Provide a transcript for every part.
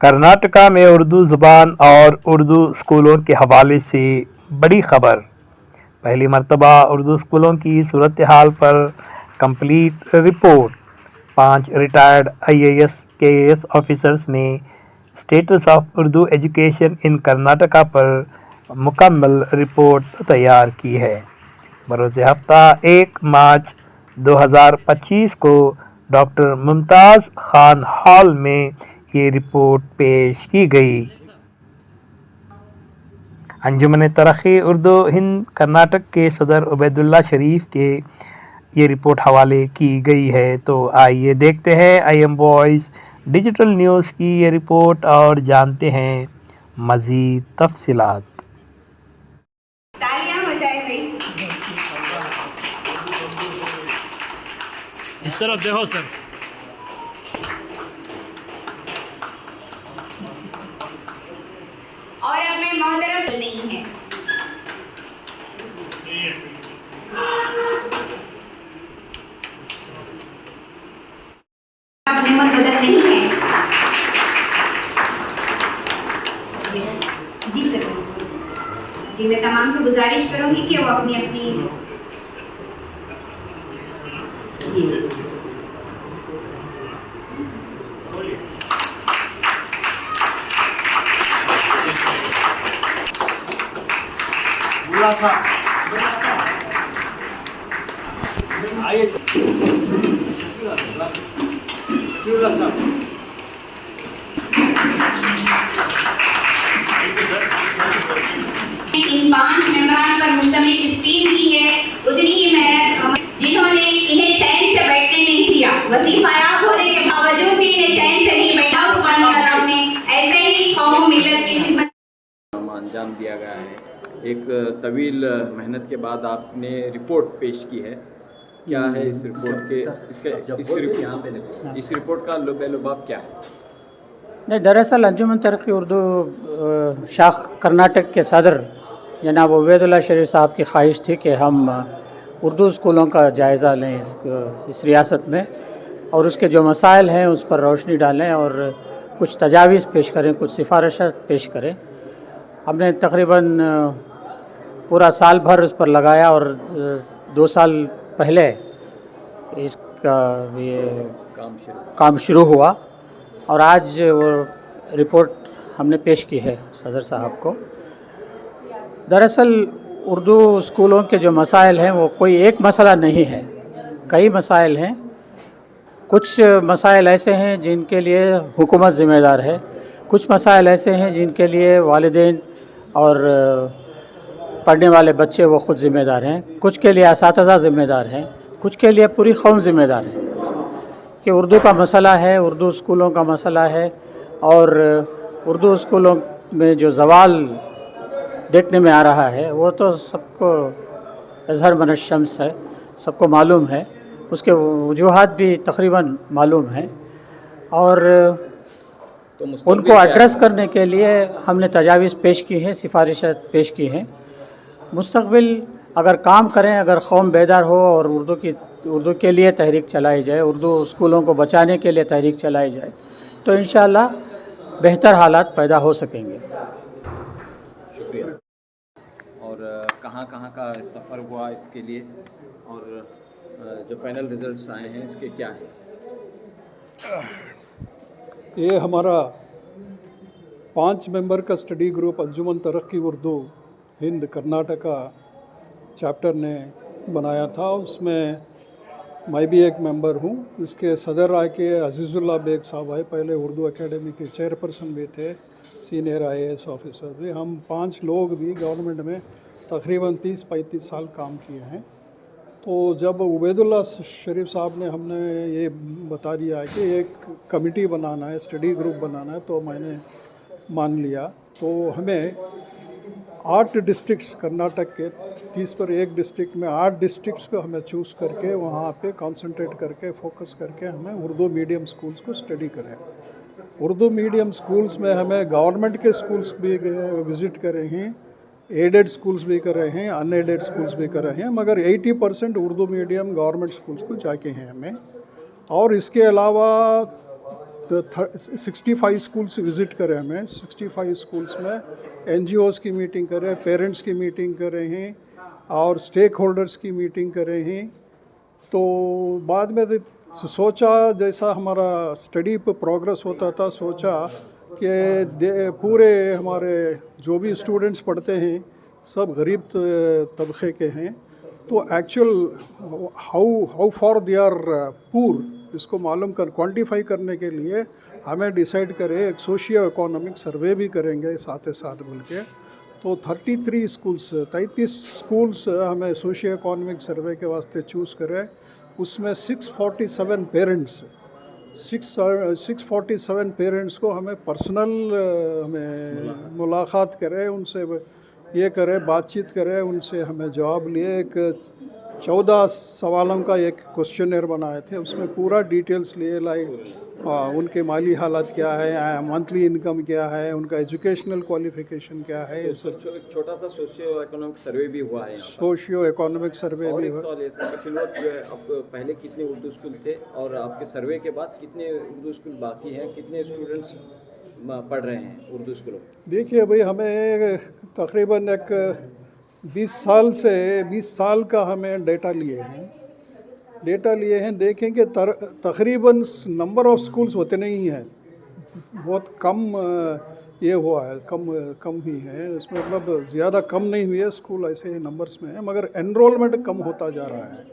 कर्नाटका में उर्दू ज़ुबान और उर्दू स्कूलों के हवाले से बड़ी खबर। पहली मरतबा उर्दू स्कूलों की सूरत हाल पर complete report. 5 retired IAS KAS officers ने status of Urdu education in Karnataka पर मुकम्मल रिपोर्ट तैयार की है। बरोज़ हफ्ता 1 मार्च 2025 को डॉक्टर मुमताज़ खान हॉल में ये रिपोर्ट पेश की गई। अंजुमन तरक्की उर्दू हिंद कर्नाटक के सदर उबैदुल्ला शरीफ के ये रिपोर्ट हवाले की गई है। तो आइए देखते हैं IM वॉइस डिजिटल न्यूज़ की ये रिपोर्ट और जानते हैं मज़ीद तफसीलात। तालियां हो जाए भाई। इस तरफ देखो सर। और अब मैं मोहतरम नहीं है, अब नेमत बदल नहीं है। जी सर, जी मैं तमाम से गुजारिश करूंगी कि वो अपनी अपनी इन 5 मेंबरान पर मुश्तमिल इस टीम की है उतनी ही मेहनत जिन्होंने इन्हें चैन से बैठने नहीं दिया। वजीफायाब होने के बावजूद भी इन्हें चैन से नहीं बैठा। सुभान अल्लाह ने ऐसे ही कौम मिलत की खिदमत अंजाम दिया गया है। एक तवील मेहनत के बाद आपने रिपोर्ट पेश की है। क्या है इस रिपोर्ट के इस रिपोर्ट का लुबाब क्या है? नहीं, दरअसल अंजुमन तरक्की उर्दू शाख कर्नाटक के सदर जनाब उबैदुल्ला शरीफ साहब की ख्वाहिश थी कि हम उर्दू स्कूलों का जायज़ा लें इस रियासत में और उसके जो मसाइल हैं उस पर रोशनी डालें और कुछ तजावीज़ पेश करें, कुछ सिफारिशात पेश करें। हमने तकरीबन पूरा साल भर उस पर लगाया और 2 साल पहले इसका ये काम शुरू हुआ और आज वो रिपोर्ट हमने पेश की है सदर साहब को। दरअसल उर्दू स्कूलों के जो मसाइल हैं वो कोई एक मसला नहीं है, कई मसाइल हैं। कुछ मसाइल ऐसे हैं जिनके लिए हुकूमत ज़िम्मेदार है, कुछ मसाइल ऐसे हैं जिनके लिए वालिदैन और पढ़ने वाले बच्चे वो ख़ुद ज़िम्मेदार हैं, कुछ के लिए असातिज़ा ज़िम्मेदार हैं, कुछ के लिए पूरी कौम ज़िम्मेदार है। कि उर्दू का मसला है, उर्दू स्कूलों का मसला है और उर्दू स्कूलों में जो ज़वाल देखने में आ रहा है वो तो सबको अज़हर मनश शम्स है, सबको मालूम है, उसके वजूहात भी तकरीबन मालूम हैं और तो उनको एड्रेस करने के लिए हमने तजावीज़ पेश की हैं, सिफारिशात पेश की हैं। मुस्तक़बिल अगर काम करें, अगर कौम बेदार हो और उर्दू के लिए तहरीक चलाई जाए, उर्दू स्कूलों को बचाने के लिए तहरीक चलाई जाए तो इंशाअल्लाह बेहतर हालात पैदा हो सकेंगे। शुक्रिया। और कहाँ का सफ़र हुआ इसके लिए और जो फाइनल रिज़ल्ट्स आए हैं इसके क्या हैं? ये हमारा 5 मेंबर का स्टडी ग्रुप अंजुमन तरक्की उर्दू हिंद कर्नाटका चैप्टर ने बनाया था। उसमें मैं भी एक मेंबर हूँ। इसके सदर आके अजीज़ुल्लाह बेग साहब आए, पहले उर्दू एकेडमी के चेयरपर्सन भी थे, सीनियर IAS ऑफिसर भी। हम 5 लोग भी गवर्नमेंट में तकरीबन 30-35 साल काम किए हैं। तो जब उबैदुल्ला शरीफ साहब ने हमने ये बता दिया है कि एक कमेटी बनाना है, स्टडी ग्रुप बनाना है, तो मैंने मान लिया। तो हमें 8 डिस्ट्रिक्ट्स कर्नाटक के 30 पर एक डिस्ट्रिक्ट में 8 डिस्ट्रिक्ट्स को हमें चूज़ करके वहाँ पे कंसंट्रेट करके फोकस करके हमें उर्दू मीडियम स्कूल्स को स्टडी करें। उर्दू मीडियम स्कूल्स में हमें गवर्नमेंट के स्कूल्स भी विज़िट करे हैं, एडेड स्कूल्स भी कर रहे हैं, अनएडेड स्कूल्स भी कर रहे हैं, मगर 80% उर्दू मीडियम गवर्नमेंट स्कूल्स को जाके हैं हमें। और इसके अलावा 65 स्कूल्स विज़िट करे हमें, 65 स्कूल्स में NGOs की मीटिंग करे, पेरेंट्स की मीटिंग करे हैं और स्टेक होल्डर्स की मीटिंग करे हैं। तो बाद में सोचा, जैसा हमारा स्टडी पर प्रोग्रेस होता था, सोचा कि पूरे हमारे जो भी स्टूडेंट्स पढ़ते हैं सब गरीब तबके के हैं, तो actual how far they are poor, इसको मालूम कर क्वांटिफाई करने के लिए हमें डिसाइड करें एक सोशियो इकोनॉमिक सर्वे भी करेंगे साथ साथ बोल के। तो 33 स्कूल्स हमें सोशियो इकोनॉमिक सर्वे के वास्ते चूज़ करें। उसमें 647 पेरेंट्स 647 पेरेंट्स को हमें पर्सनल हमें मुलाकात करें, उनसे ये करें, बातचीत करें, उनसे हमें जवाब लिए। एक 14 सवालों का एक क्वेश्चनर बनाए थे, उसमें पूरा डिटेल्स लिए, लाइक उनके माली हालत क्या है, मंथली इनकम क्या है, उनका एजुकेशनल क्वालिफिकेशन क्या है, ये सब। छोटा सा सोशियो इकोनॉमिक सर्वे भी हुआ है यहाँ पर। सोशियो इकोनॉमिक सर्वे भी हुआ। सवाल ऐसा कि फिलहाल जो है, अब पहले कितने उर्दू स्कूल थे और आपके सर्वे के बाद कितने उर्दू स्कूल बाकी हैं, कितने स्टूडेंट्स पढ़ रहे हैं उर्दू स्कूलों? देखिए भाई, हमें तकरीबन एक 20 साल का हमें डेटा लिए हैं। देखें कि तकरीबन नंबर ऑफ़ स्कूल्स होते नहीं हैं, बहुत कम ये हुआ है, कम ही है, इसमें मतलब ज़्यादा कम नहीं हुई है, स्कूल ऐसे ही नंबर्स में है, मगर एनरोलमेंट कम होता जा रहा है।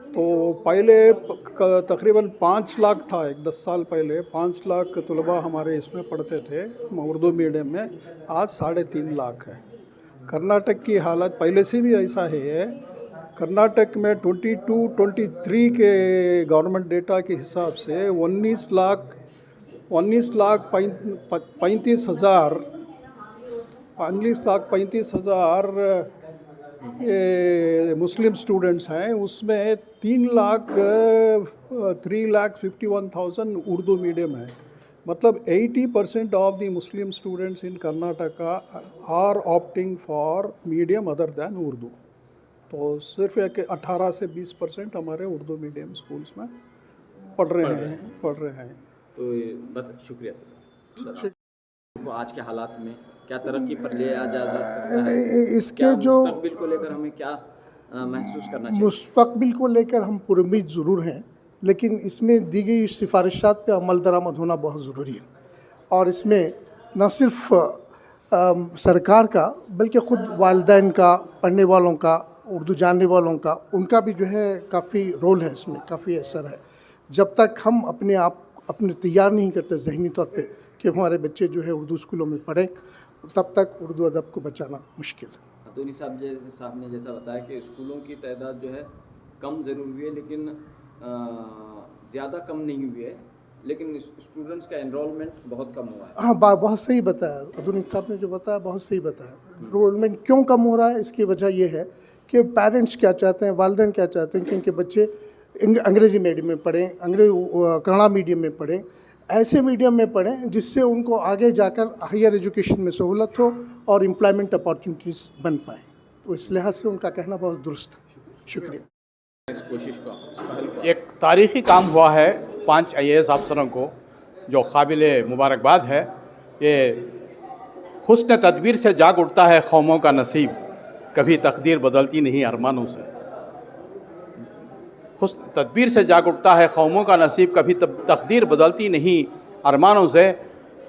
तो पहले तकरीबन 5 लाख था, 10 साल पहले 5 लाख तलबा हमारे इसमें पढ़ते थे उर्दू मीडियम में, आज 3.5 लाख है। कर्नाटक की हालत पहले से भी ऐसा है। कर्नाटक में 22-23 के गवर्नमेंट डेटा के हिसाब से 19 लाख 35,000 ये मुस्लिम स्टूडेंट्स हैं, उसमें 3,51,000 उर्दू मीडियम है। मतलब 80% of the Muslim students in Karnataka are opting for medium other than Urdu. तो सिर्फ एक 18 से 20% हमारे उर्दू मीडियम स्कूल्स में पढ़ रहे हैं। तो शुक्रिया सर। तो आज के हालात में क्या तरक्की पर ले जा सकता है? इसके जो मुस्तकबिल को लेकर हमें क्या महसूस करना चाहिए? मुस्तकबिल को लेकर हम पुरउम्मीद ज़रूर हैं, लेकिन इसमें दी गई सिफारिशात पे अमल दरामद होना बहुत ज़रूरी है। और इसमें न सिर्फ सरकार का, बल्कि ख़ुद वालिदैन का, पढ़ने वालों का, उर्दू जानने वालों का, उनका भी जो है काफ़ी रोल है, इसमें काफ़ी असर है। जब तक हम अपने तैयार नहीं करते ज़हनी तौर पे कि हमारे बच्चे जो है उर्दू स्कूलों में पढ़ें, तब तक उर्दू अदब को बचाना मुश्किल है। अतोनी साहब ने जैसा बताया कि स्कूलों की तादाद जो है कम ज़रूर हुई है, लेकिन ज़्यादा कम नहीं हुई है, लेकिन स्टूडेंट्स का एनरोलमेंट बहुत कम हुआ है। हाँ, बहुत सही बताया अतोनी साहब ने, जो बताया बहुत सही बताया। एनरोलमेंट क्यों कम हो रहा है, इसकी वजह यह है कि पेरेंट्स क्या चाहते हैं, वालिदैन क्या चाहते हैं कि उनके बच्चे अंग्रेज़ी मीडियम में पढ़ें, कन्नड़ा मीडियम में पढ़ें, ऐसे मीडियम में पढ़ें जिससे उनको आगे जाकर हायर एजुकेशन में सहूलत हो और एम्प्लॉयमेंट अपॉर्चुनिटीज़ बन पाएँ। तो इस लिहाज से उनका कहना बहुत दुरुस्त है। शुक्रिया। इस कोशिश का, इस पहल का एक तारीख़ी काम हुआ है 5 IAS अफसरों को, जो काबिल मुबारकबाद है। ये हुस्न तदबीर से जाग उठता है कौमों का नसीब, कभी तकदीर बदलती नहीं अरमानों से। हुस्न तदबीर से जाग उठता है कौमों का नसीब, कभी तकदीर बदलती नहीं अरमानों से।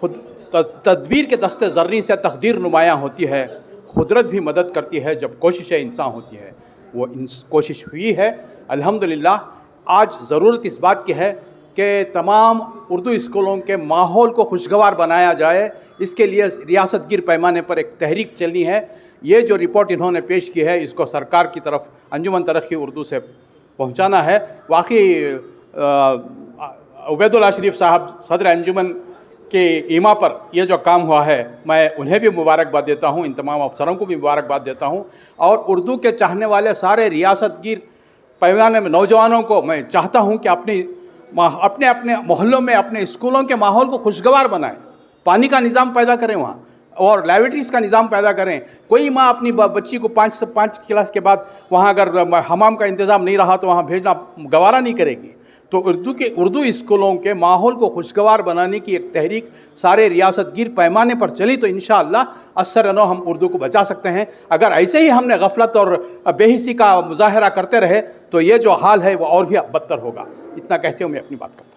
खुद तदबीर के दस्ते ज़र्री से तकदीर नुमायाँ होती है, कुदरत भी मदद करती है जब कोशिश इंसान होती है। वो कोशिश हुई है अल्हम्दुलिल्लाह। आज ज़रूरत इस बात की है कि तमाम उर्दू स्कूलों के माहौल को खुशगवार बनाया जाए। इसके लिए रियासत गिर पैमाने पर एक तहरीक चलनी है। ये जो रिपोर्ट इन्होंने पेश की है, इसको सरकार की तरफ अंजुमन तरक्की उर्दू से पहुंचाना है। वाकई उबैदुल्लाह शरीफ साहब सदर अंजुमन के ईमा पर यह जो काम हुआ है, मैं उन्हें भी मुबारकबाद देता हूँ, इन तमाम अफसरों को भी मुबारकबाद देता हूँ। और उर्दू के चाहने वाले सारे रियासत गिर पैमाने में नौजवानों को मैं चाहता हूँ कि अपने मोहल्लों में, अपने स्कूलों के माहौल को खुशगवार बनाएं। पानी का निज़ाम पैदा करें वहाँ, और लैबोरेटरीज़ का निज़ाम पैदा करें। कोई माँ अपनी बच्ची को 5 क्लास के बाद वहाँ अगर हमाम का इंतज़ाम नहीं रहा तो वहाँ भेजना गवारा नहीं करेगी। तो उर्दू स्कूलों के माहौल को खुशगवार बनाने की एक तहरीक सारे रियासत गिर पैमाने पर चली तो इंशाअल्लाह असर नो हम उर्दू को बचा सकते हैं। अगर ऐसे ही हमने गफलत और बेहिसी का मुजाहरा करते रहे तो ये जो हाल है वो और भी बदतर होगा। इतना कहते हुए मैं अपनी बात करता हूँ।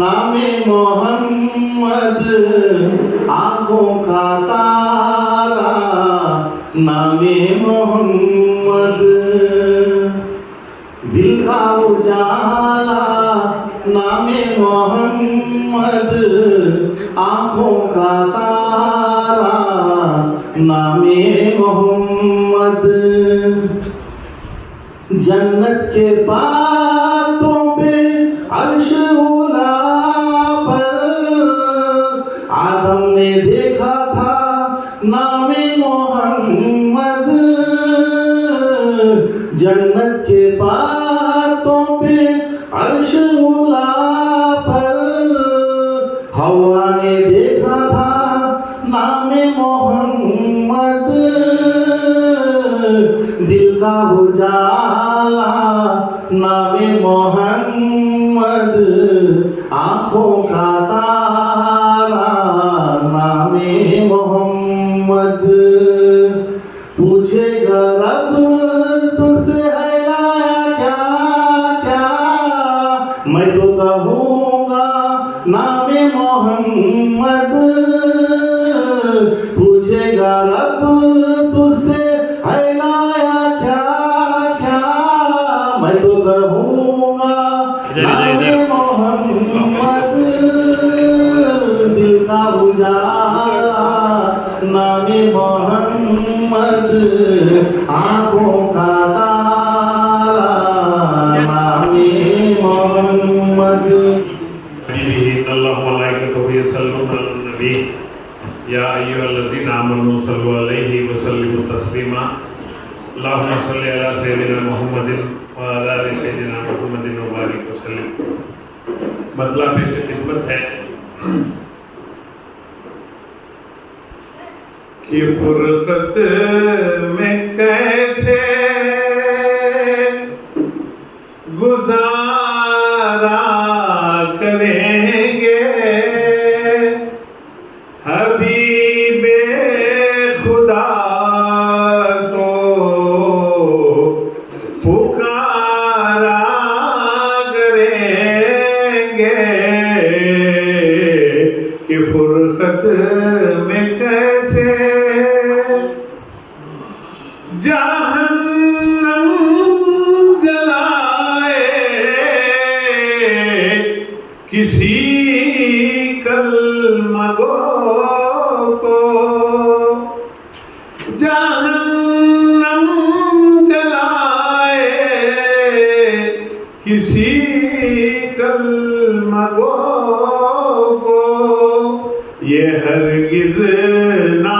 नामे मोहम्मद आँखों का तारा नामे मोहम्मद दिल का उजाला नामे मोहम्मद आँखों का तारा नामे मोहम्मद जन्नत के बातों पे अर्श उला पर आदम ने देखा था नामे मोहम्मद जन्नत के बातों पे अर्श उला पर हवा ने देखा था नामे मोहम्मद दिल का उजाला नामे मोहम्मद आँखों का तारा नामे मोहम्मद पूछेगा रब तुझसे है लाया क्या क्या मैं तो कहूँगा नामे मोहम्मद पूछेगा रब तुझसे है लाया क्या क्या मैं तो कहूँगा नामे मोहम्मद दिल का उजाला नामे मोहम्मद आँखों का तारा नामे मोहम्मद या अय्युहल्लज़ीना आमनू सल्लु अलैहि व सल्लिमू तस्लीमा अल्लाहुम्मा सल्लि अला सय्यिदिना मुहम्मदिन व अला आलि सय्यिदिना मुहम्मदिन व बारिक व सल्लिम। मतलब पेश खिदमत है कि फुर्सत में कैसे गुजारा करेंगे हबीबे खुदा तो पुकारा करेंगे कि फुर्सत में कैसे जहन्नम जलाए किसी कलमगो को जहन्नम कलमगो को ये हरगिज ना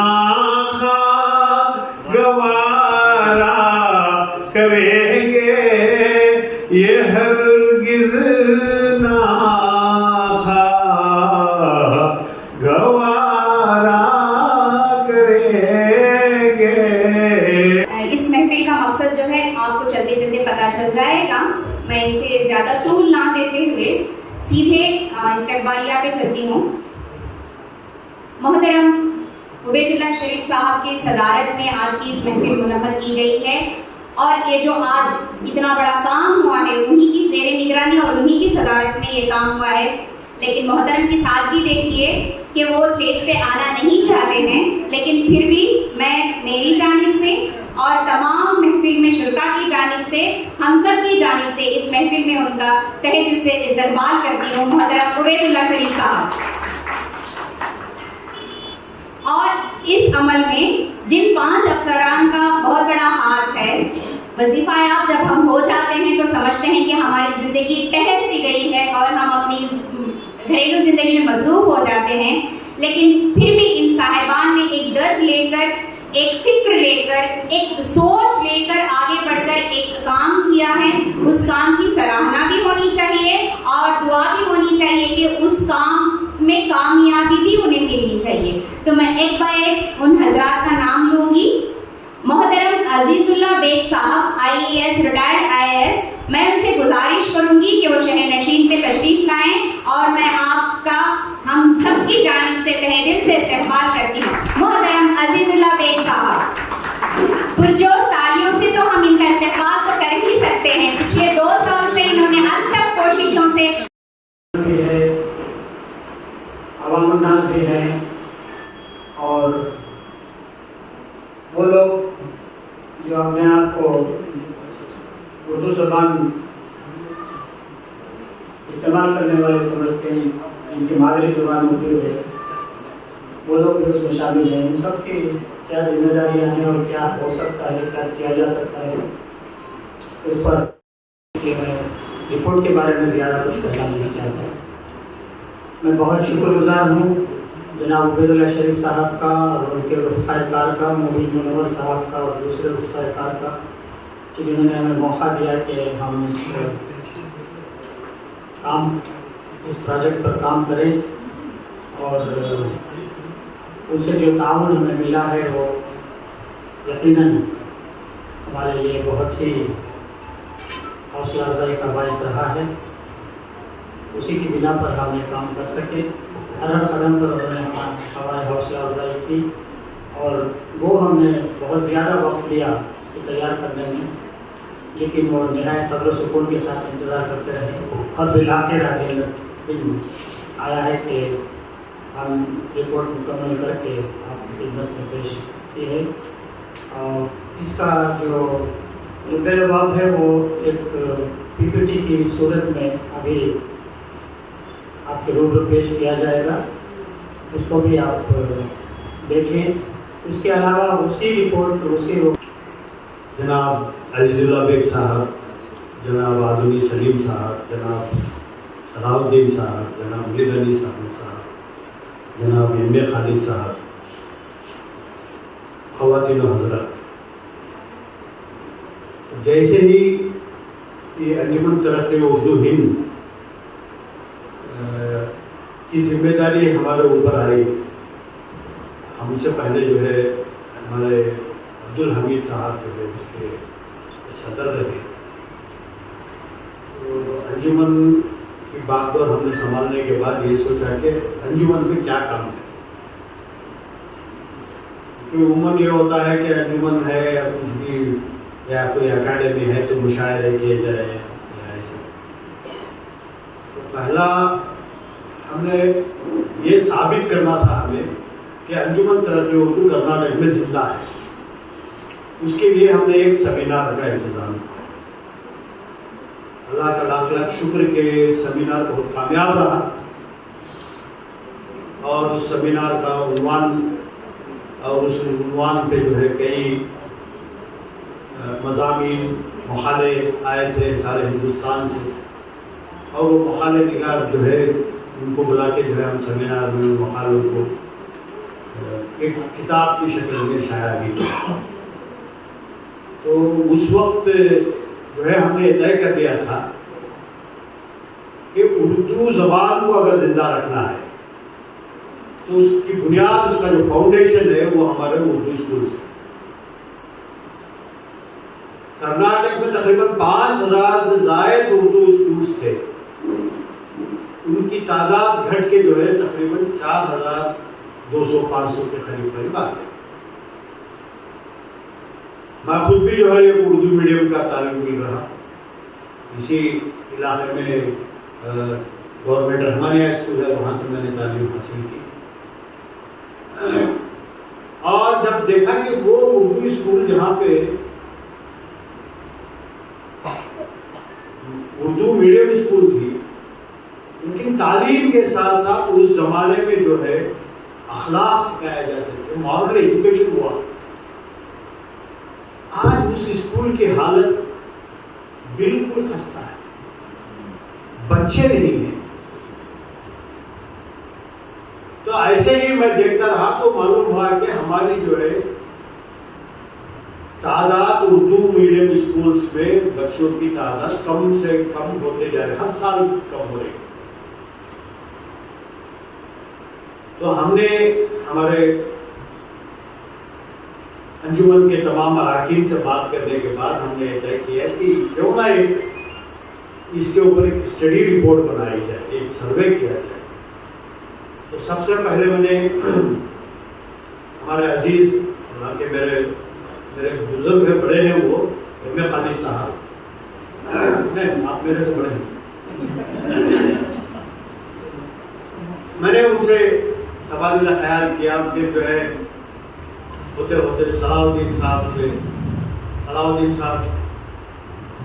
गवारा करेंगे, ये हरगिज ना गवारा करेंगे। इस महफिल का मकसद जो है आपको चलते चलते पता चल जाएगा। मैं इसे ज़्यादा तूल ना देते हुए सीधे इस्तकबालिया पे चलती हूँ। मोहतरम उबैदुल्लाह शरीफ साहब की सदारत में आज की इस महफिल मुनक़्क़द की गई है और ये जो आज इतना बड़ा काम हुआ है उन्हीं की ज़ेरे निगरानी और उन्हीं की सदारत में ये काम हुआ है। लेकिन मोहतरम की सादगी देखिए कि वो स्टेज पे आना नहीं चाहते हैं, लेकिन फिर भी मैं मेरी जानिब से और तमाम महफिल में शुरका की जानिब से, हम सब की जानिब से इस महफिल में उनका तहे दिल से इस्तकबाल करती हूँ मोहतरम उबैदुल्लाह शरीफ साहब। और इस अमल में जिन 5 अफसरान का बहुत बड़ा हाथ है, वजीफ़ायाब जब हम हो जाते हैं तो समझते हैं कि हमारी ज़िंदगी ठहर सी गई है और हम अपनी घरेलू ज़िंदगी में मसरूफ़ हो जाते हैं, लेकिन फिर भी इन साहिबान ने एक दर्द लेकर, एक फिक्र लेकर, एक सोच लेकर आगे बढ़कर एक काम किया है। उस काम की सराहना भी होनी चाहिए और दुआ भी होनी चाहिए कि उस काम में कामयाबी भी उन्हें मिलनी चाहिए। तो मैं एक बार एक उन हजरात का नाम लूँगी। मोहतरम अजीज़ुल्लाह बेग साहब IAS रिटायर्ड IAS, मैं उनसे गुजारिश करूँगी कि वो शहर नशीन पे तशरीफ़ लाएँ और मैं आपका हम सब की जानिब से तहे दिल से इस्तकबाल करती हूँ। मोहतरम अजीज़ुल्लाह बेग साहब, पुरजोश तालियों से तो हम इनका इस्तकबाल तो कर ही सकते हैं। पिछले 2 साल से इन्होंने अनसब कोशिशों से अवामुन्नास भी हैं और वो लोग जो अपने आप को उर्दू ज़बान इस्तेमाल करने वाले समझते हैं, जिनकी मादरी ज़बान उर्दू है, वो लोग भी उसमें शामिल हैं। उन सब की क्या जिम्मेदारियाँ हैं और क्या हो सकता है, क्या किया जा सकता है, इस पर मैं रिपोर्ट के बारे में ज़्यादा कुछ कहना नहीं चाहता। मैं बहुत शुक्रगुजार हूँ जनाब उबैदुल्लाह शरीफ साहब का और उनके रुख्साकार का, मुबीन मुनव्वर साहब का और दूसरे रुख्साकार का, कि जिन्होंने हमें मौका दिया कि हम इस प्रोजेक्ट पर काम करें। और उनसे जो ताउन हमें मिला है वो यकीनन हमारे लिए बहुत ही हौसला अफजाई का बाइस रहा है। उसी की बिना पर हम ये काम कर सके। हर कदम पर उन्होंने हमारी हौसला अफजाई की और वो हमने बहुत ज़्यादा वक्त लिया इसको तैयार करने में, लेकिन वो निहायत सब्र सुकून के साथ इंतज़ार करते रहे और बिलाखिर दिन आया है कि हम रिपोर्ट मुकम्मल करके आपकी खिदमत में पेश की है। और इसका जो लुबेलबाब है वो एक PPT की सूरत में अभी आपके रूबरू पेश किया जाएगा, उसको भी आप देखें। उसके अलावा उसी रिपोर्ट जनाब अजीज़ुल्लाह बेग साहब, जनाब आदमी सलीम साहब, जनाब सलाउद्दीन साहब, जनाब मिर अली साहब, जनाब MA खालिद साहब, ख़वातीन हज़रात, जैसे ही ये अंजुमन तरक्की उर्दू हिंद की जिम्मेदारी हमारे ऊपर आई, हमसे पहले जो है हमारे अब्दुल हमीद साहब जो है उसके सदर रहे। तो अंजुमन की बात पर हमने संभालने के बाद ये सोचा कि अंजुमन में क्या काम है, क्योंकि उमूमन ये होता है कि अंजुमन है या कुछ भी या कोई अकेडमी है तो मुशायरे किए जाए या ऐसे। तो पहला हमने ये साबित करना था हमें कि अंजुमन तरक्की उर्दू कर्नाटक में जिंदा है। उसके लिए हमने एक सेमिनार का इंतज़ाम किया। अल्लाह का लाख लाख शुक्र के सेमिनार बहुत कामयाब रहा और उस सेमिनार का उन्वान और उस उन्वान पे जो है कई मज़ामीन मुखाले आए थे सारे हिंदुस्तान से। और वो मकाले निगार जो है उनको बुला के जो है हम सेमिनार में मकालों को एक किताब की शक्ल में शाया भी किया। तो उस वक्त जो है हमने तय कर दिया था कि उर्दू ज़बान को अगर ज़िंदा रखना है तो उसकी बुनियाद, उसका जो फाउंडेशन है वो हमारे उर्दू स्कूल से। कर्नाटक में तकरीबन 5000 से ज़ायद उर्दू स्कूल्स थे, उनकी तादाद घट के जो है तकरीबन 4200-500 के करीब आ गए। मैं खुद भी जो है एक उर्दू मीडियम का तालिब मिल रहा, इसी इलाके में गवर्नमेंट रहमानिया स्कूल है, वहाँ से मैंने तालीम हासिल की। और जब देखा कि वो उर्दू स्कूल जहाँ पे उर्दू मीडियम स्कूल थी, लेकिन तालीम के साथ साथ उस जमाने में जो है अखलाक सिखाया जाते थे, मॉरल एजुकेशन हुआ। आज उस स्कूल की हालत बिल्कुल खस्ता है, बच्चे नहीं हैं। तो ऐसे ही मैं देखता रहा तो मालूम हुआ कि हमारी जो है तादाद उर्दू मीडियम स्कूल्स में बच्चों की तादाद कम से कम होते जा रहे, हर साल कम हो रही। तो हमने हमारे अंजुमन के तमाम अरकान से बात करने के बाद हमने तय किया कि क्यों ना इसके ऊपर एक स्टडी रिपोर्ट बनाई जाए, एक सर्वे किया जाए। तो सबसे पहले मैंने हमारे अजीज के मेरे बुजुर्ग है, बड़े हैं वो एम.ए. खालिद साहब, नहीं आप मेरे से बड़े हैं, मैंने उनसे तबादला ख्याल किया। फिर जो है होते होते सलाउद्दीन साहब,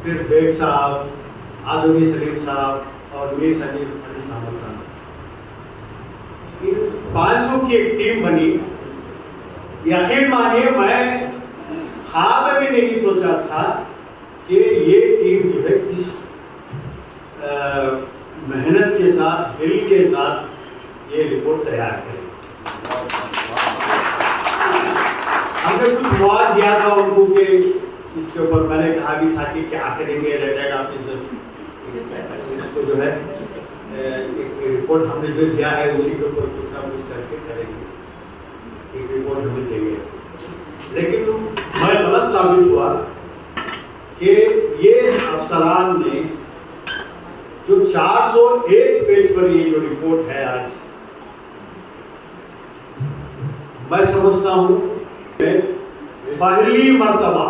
फिर बेग साहब, आदमी सलीम साहब और मीर सलीम अली साहब, इन 500 की एक टीम बनी। यकीन मानिए मैं ख्वाब में भी नहीं सोचा था कि ये टीम जो है इस मेहनत के साथ, दिल के साथ ये रिपोर्ट तैयार करेगी। हमने कुछ मौका दिया था उनको कि इसके ऊपर मैंने कहा भी था कि क्या करेंगे रिटायर्ड ऑफिसर्स, इसको जो है एक रिपोर्ट हमने जो दिया है उसी के ऊपर कुछ ना कुछ करके करेंगे, एक रिपोर्ट हमें देंगे। लेकिन मैं गलत साबित हुआ कि ये अफसरान ने जो 401 पेज पर ये जो रिपोर्ट है आज, मैं समझता हूँ पहली मर्तबा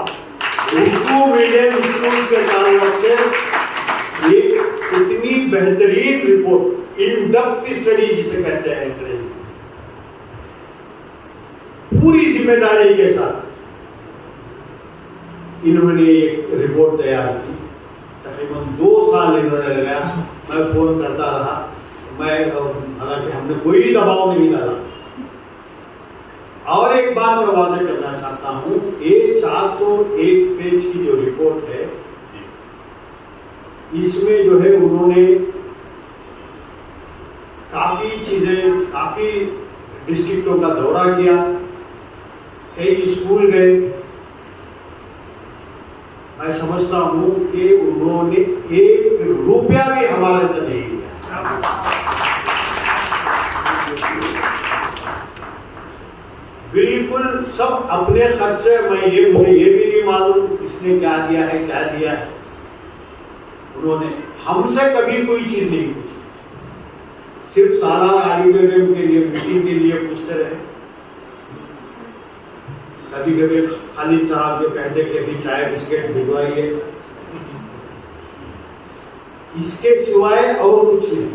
उर्दू मीडियम स्कूल के ताल्लुक से एक इतनी बेहतरीन रिपोर्ट, इन डेप्थ स्टडी जिसे कहते हैं, पूरी जिम्मेदारी के साथ इन्होंने एक रिपोर्ट तैयार की। तकरीबन 2 साल इन्होंने लगाया। मैं फोन करता रहा, मैं हालांकि हमने कोई दबाव नहीं डाला। और एक बात मैं वाज़ेह करना चाहता हूँ, ये 401 पेज की जो रिपोर्ट है, इसमें जो है उन्होंने काफ़ी चीज़ें, काफ़ी डिस्ट्रिक्टों का दौरा किया, कई स्कूल गए। मैं समझता हूँ कि उन्होंने 1 रुपया भी हमारे से नहीं लिया। बिल्कुल सब अपने खर्च से। मुझे ये भी नहीं मालूम किसने क्या दिया है, क्या दिया है। उन्होंने हमसे कभी कोई चीज नहीं पूछी, सिर्फ सालाना ऑडिटोरियम के लिए, मीटिंग के लिए पूछते रहे। कभी कभी खालिद साहब जो कहते कि अभी चाय बिस्किट भिजवाइए, इसके सिवाय और कुछ नहीं।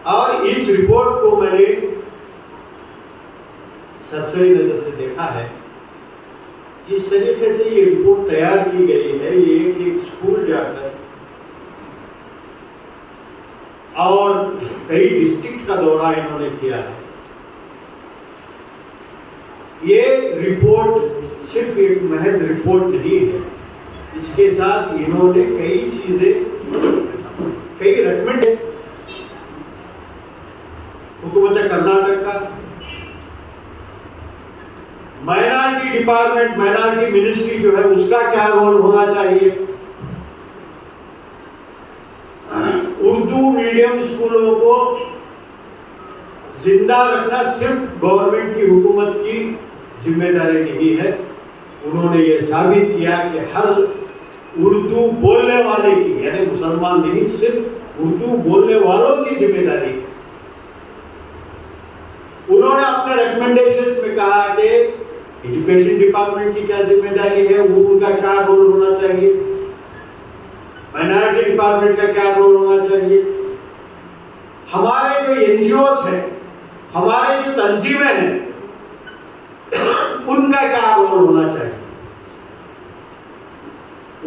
और इस रिपोर्ट को मैंने सरसरी नजर से देखा है, जिस तरीके से ये रिपोर्ट तैयार की गई है, ये एक स्कूल जाकर और कई डिस्ट्रिक्ट का दौरा इन्होंने किया है। ये रिपोर्ट सिर्फ एक महज रिपोर्ट नहीं है, इसके साथ इन्होंने कई चीजें, कई रेकमेंड हुकूमत कर्नाटक का माइनॉरिटी डिपार्टमेंट, माइनॉरिटी मिनिस्ट्री जो है उसका क्या रोल होना चाहिए, उर्दू मीडियम स्कूलों को जिंदा रखना सिर्फ गवर्नमेंट की, हुकूमत की जिम्मेदारी नहीं है। उन्होंने ये साबित किया कि हर उर्दू बोलने वाले की, यानी मुसलमान नहीं, सिर्फ उर्दू बोलने वालों की जिम्मेदारी है। उन्होंने अपने रिकमेंडेशंस में कहा कि एजुकेशन डिपार्टमेंट की क्या जिम्मेदारी है, वो उनका क्या रोल होना चाहिए, माइनॉरिटी डिपार्टमेंट का क्या रोल होना चाहिए, हमारे जो एनजीओस हैं, हमारे जो तंजीमें हैं, उनका क्या रोल होना चाहिए,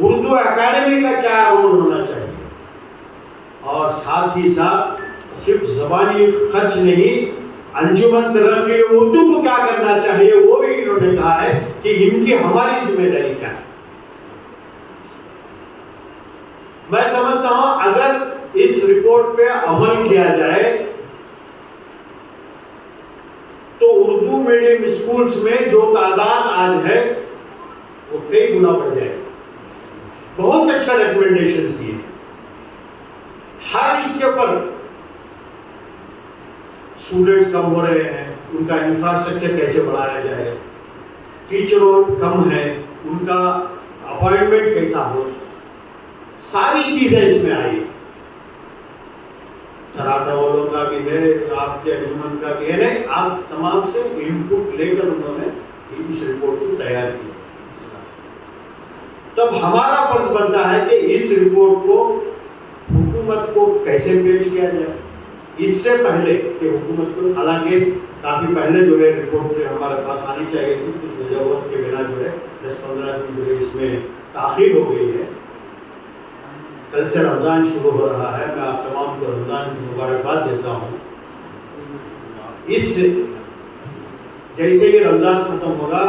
उर्दू एकेडमी का क्या रोल होना चाहिए, और साथ ही साथ सिर्फ ज़बानी खर्च नहीं, अंजुमन तरक्की उर्दू को क्या करना चाहिए वो भी इन्होंने कहा है कि इनकी हमारी जिम्मेदारी क्या है। मैं समझता हूं अगर इस रिपोर्ट पे अमल किया जाए तो उर्दू मीडियम स्कूल्स में जो तादाद आज है वो कई गुना बढ़ जाए। बहुत अच्छा रिकमेंडेशंस दिए, हर इसके ऊपर स्टूडेंट्स कम हो रहे हैं, उनका इंफ्रास्ट्रक्चर कैसे बढ़ाया जाए, टीचरों कम है, उनका अपॉइंटमेंट कैसा हो, सारी चीजें इसमें आई। चराता वालों का भी है, आपके अंजुमन का भी है, आप तमाम से इनपुट लेकर उन्होंने इस रिपोर्ट को तैयार किया। तब हमारा फर्ज बनता है कि इस रिपोर्ट को हुकूमत को कैसे पेश किया जाए। इससे पहले कि हुकूमत को, हालांकि काफी पहले जो है रिपोर्ट हमारे पास आनी चाहिए थी, कुछ जरूरत के बिना जो है 10-15 दिन जो है इसमें ताखीर हो गई है। कल से रमज़ान शुरू हो रहा है, मैं आप तमाम को रमज़ान की मुबारकबाद देता हूँ। इस जैसे ही रमज़ान ख़त्म होगा,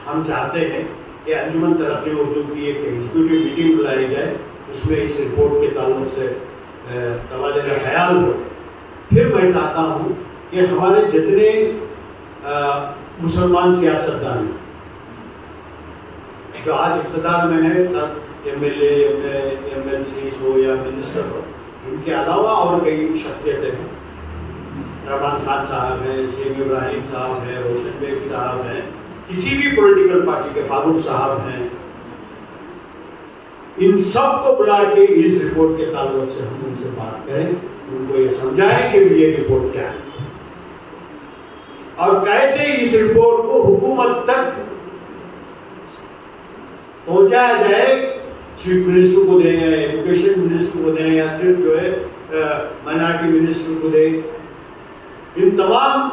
हम चाहते हैं कि अंजुमन तरक्की उर्दू की एक एग्जीक्यूटिव मीटिंग बुलाई जाए, उसमें इस रिपोर्ट के ताल्लुक से तबादला ख्याल हो। फिर मैं चाहता हूँ कि हमारे जितने मुसलमान सियासतदान जो आज इक़्तिदार में है, सब MLA, MLC हो या मिनिस्टर हो, इनके अलावा और कई शख्सियतें हैं। रहमान खान साहब हैं, शेख इब्राहिम साहब हैं, रोशन बेग साहब हैं, किसी भी पॉलिटिकल पार्टी के फारूक साहब हैं, इन सब को बुला के इस रिपोर्ट के ताल्लुक से हम उनसे बात करें, उनको ये समझाएं कि ये रिपोर्ट क्या है और कैसे इस रिपोर्ट को हुकूमत तक पहुंचाया जाए। चीफ मिनिस्टर को दें या एजुकेशन मिनिस्टर को दें या सिर्फ जो है माइनॉरिटी मिनिस्टर को दें, इन तमाम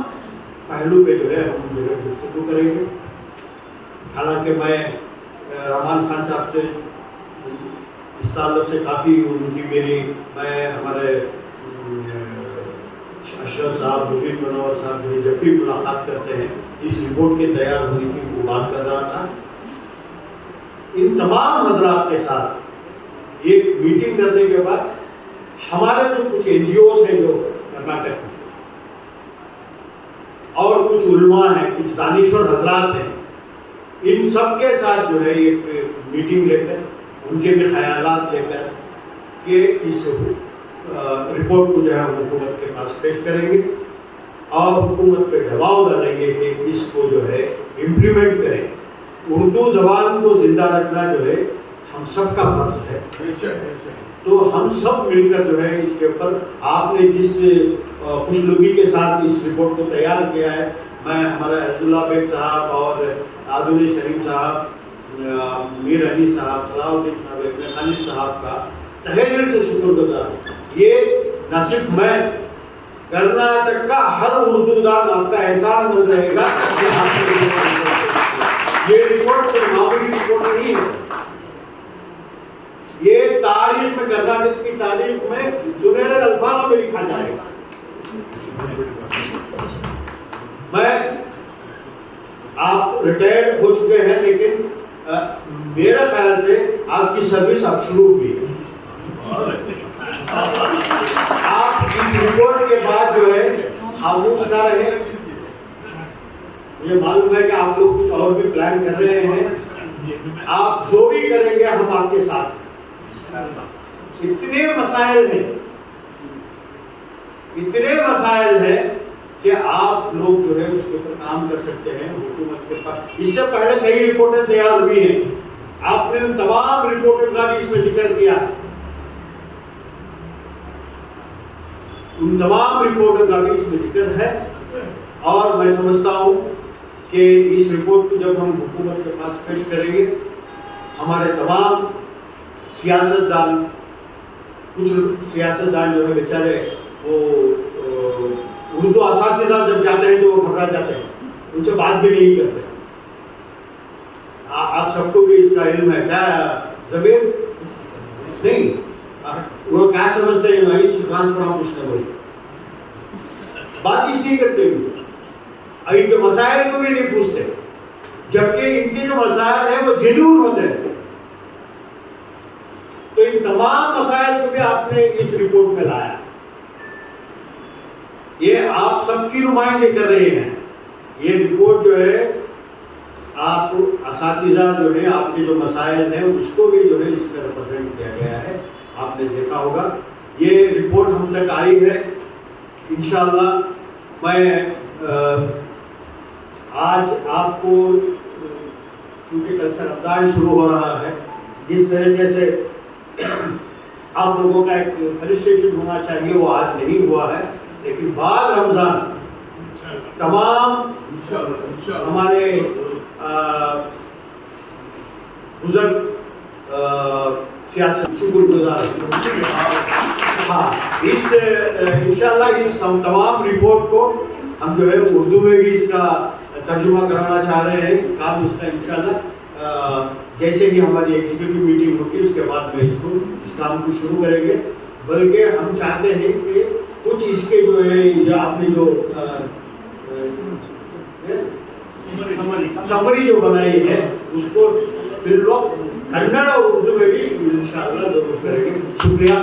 पहलू पे जो है हम जो है गुफ्तगू करेंगे। हालांकि मैं रहमान खान साहब से इस ताल्लुक से काफ़ी उनकी मेरी, मैं हमारे अशरफ साहब, मुबीन मनोवर साहब जो जब भी मुलाकात करते हैं इस रिपोर्ट के तैयार होने की बात कर रहा था। इन तमाम हजरात के साथ एक मीटिंग करने के बाद हमारे जो कुछ NGOs हैं जो कर्नाटक में और कुछ उलमा हैं, कुछ दानिश्वर हजरात हैं, इन सब के साथ जो है एक मीटिंग लेकर उनके भी ख्यालात लेकर के इस रिपोर्ट को जो है हुकूमत के पास पेश करेंगे और हुकूमत पे दबाव डालेंगे कि इसको जो है इम्प्लीमेंट करें। उर्दू ज़बान को जिंदा रखना जो है हम सब का फर्ज है, तो हम सब मिलकर जो है इसके ऊपर, आपने जिस खुशनुमी के साथ इस रिपोर्ट को तैयार किया है, मैं हमारे अब्दुल्ला बेग साहब और आदुनी शरीफ साहब, मीर अली साहब, सलाउद्दीन साहब, इब्न खालिद साहब का तहे दिल से शुक्रगुजार हूँ। ये न सिर्फ मैं, कर्नाटक का हर उर्दूदान आपका एहसान हो रहेगा कि आपने ये रिपोर्ट तो मामूली रिपोर्ट नहीं है, ये तारीख में, कर्नाटक की तारीख में सुनहरे अल्फाजों में लिखा जाएगा। मैं, आप रिटायर्ड हो चुके हैं, लेकिन मेरे ख्याल से आपकी सर्विस अब शुरू हुई है। आप इस रिपोर्ट के बाद जो है खामोश ना रहे। मुझे मालूम है कि आप लोग कुछ और भी प्लान कर रहे हैं। आप जो भी करेंगे हम आपके साथ। इतने मसाइल हैं कि आप लोग जो है उसके ऊपर काम कर सकते हैं हुकूमत के पास। इससे पहले कई रिपोर्टें तैयार हुई हैं, आपने उन तमाम रिपोर्टों का भी इसमें जिक्र किया। उन तमाम रिपोर्टों का भी इसमें जिक्र है और मैं समझता हूँ कि इस रिपोर्ट को जब हम हुकूमत के पास पेश करेंगे, हमारे तमाम सियासतदान, कुछ सियासतदान जो है बेचारे वो उर्दू असातिज़ा जब जाते हैं तो वो घबरा जाते हैं, उनसे बात भी नहीं करते। आप सबको भी इसका इल्म है क्या जमीर? नहीं, वो क्या समझते हैं? वही ट्रांसफर कुछ न बोली बात इसलिए करते हैं, इनके मसाइल को भी नहीं पूछते, जबकि इनके जो मसाइल हैं वो जेन्युइन होते हैं। तो इन तमाम मसाइल को भी आपने इस रिपोर्ट में लाया। ये आप सबकी नुमाइंदगी कर रहे हैं। ये रिपोर्ट जो है आप असातिज़ा जो है आपके जो मसाइल हैं उसको भी जो है इसमें रिप्रेजेंट किया गया है। आपने देखा होगा ये रिपोर्ट हम तक आई है। इंशाअल्लाह मैं आज आपको, क्योंकि कल से रमज़ान शुरू हो रहा है, जिस तरीके से आप लोगों का एक फेलिसिटेशन होना चाहिए वो आज नहीं हुआ है, लेकिन बाद रमज़ान तमाम हमारे बुजुर्ग सियासत शुक्रगुजार। हाँ, इस इंशाल्लाह इस तमाम रिपोर्ट को हम जो है उर्दू में भी इसका तर्जुमा कराना चाह रहे हैं। काम इसका इंशाल्लाह जैसे ही हमारी एग्जीक्यूटिव मीटिंग होगी उसके बाद में इस काम को शुरू करेंगे। बल्कि हम चाहते हैं कि कुछ इसके जो है जो आपने जो समरी जो बनाई है उसको फिर लोग कन्नड़ और उर्दू में भी इंशाअल्लाह जरूर करेंगे। शुक्रिया।